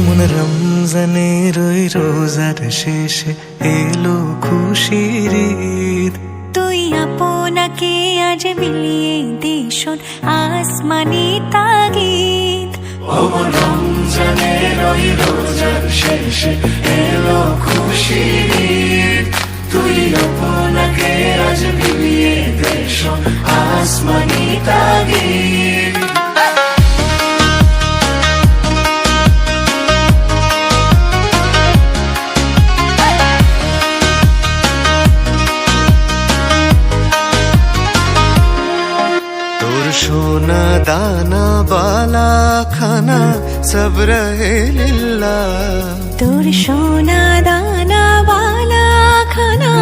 ওমন রমজানের ওই রোজার শেষে এলো খুশির ঈদ। তুই আপনাকে আজ মিলিয়ে দে শোন আসমানি তাগিদ। ওমন রমজানের ওই রোজার শেষে এলো খুশির ঈদ। তুই আপনাকে আজ মিলিয়ে দে শোন আসমানি তাগিদ। सोना दाना बाला खाना सब रहे लिल्लाह। তোর সোনা দানা वाला खाना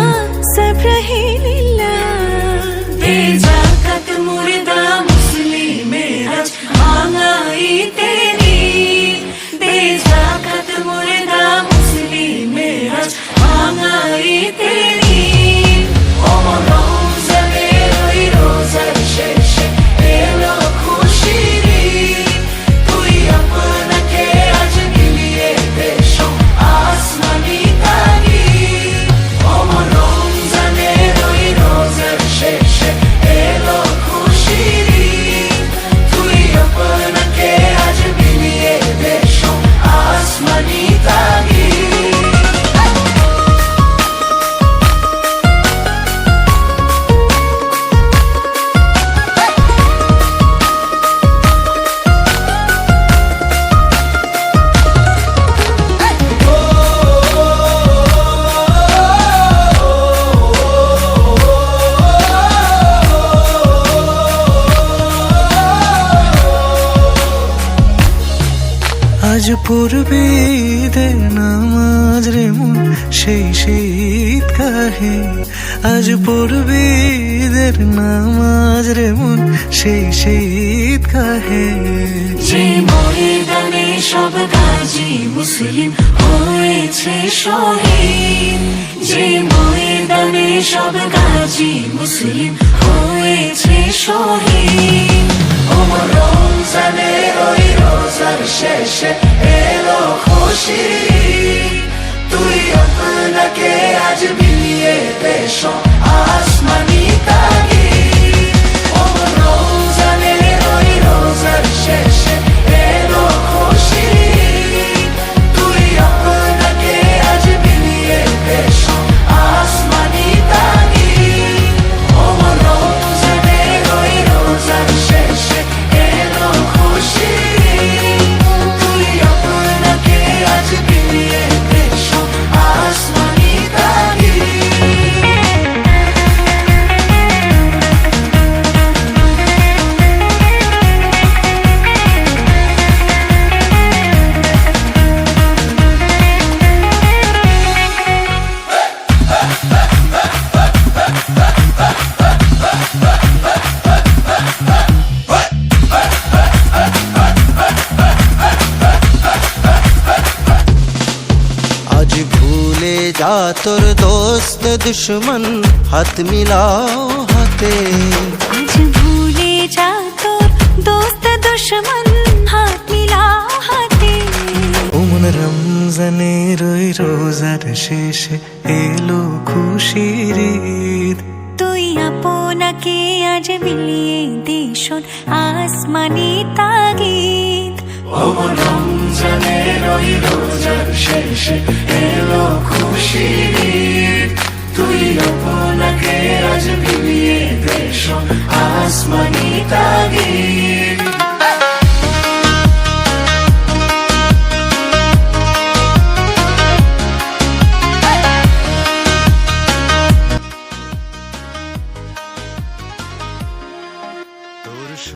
सब रहे लिल्लाह। बेजाकत मुर्दा मुस्लिमे आज मांगाई तेरी। बेजाकत मुर्दा मुस्लिमे आज मांगाई तेरी। ওমন রমজানের ওই রোজার শেষে এলো খুশির ঈদ। তুই আপনাকে আজ মিলিয়ে দে শোন আসমানি তাগিদ। ওমন রমজানের ওই রোজার শেষে এলো খুশির ঈদ। তুই আপনাকে আজ মিলিয়ে দে শোন আসমানি তাগিদ। আজ পড়বে ঈদের নামাজ রে মন সেই ঈদ কাহে। আজ পড়বে ঈদের নামাজ রে মন সেই ঈদ কাহে। যে ময়দানে সব গাজী মুসলিম হয়েছে শহীদ। যে ময়দানে সব গাজী মুসলিম হয়েছে শহীদ। ওমন রমজানের ওই রোজার শেষে এলো খুশির ঈদ। তুই আপনাকে আজ মিলিয়ে দে শোন আসমানি তাগিদ। ওমন রমজানের ওই রোজার শেষে এলো খুশির ঈদ। তুই আপনাকে আজ মিলিয়ে দে শোন আসমানি তাগিদ। ওমন রমজানের ওই রোজার শেষে এলো খুশির ঈদ। তুই আপনাকে আজ মিলিয়ে দে শোন আসমানি তাগিদ। आज भूले जा तोर दोस्त दुश्मन हाथ मिलाओ हाथे। আজ ভুলে যা তোর দোস্ত দুশমন হাত মিলাও হাতে। ওমন রমজানের ওই রোজার শেষে এলো খুশির ঈদ। তুই আপনাকে আজ মিলিয়ে দে শোন আসমানি তাগিদ। ওমন রমজানের ওই রোজার শেষে এলো খুশির ঈদ। তুই আপনাকে আজ মিলিয়ে দে শোন আসমানি তাগিদ।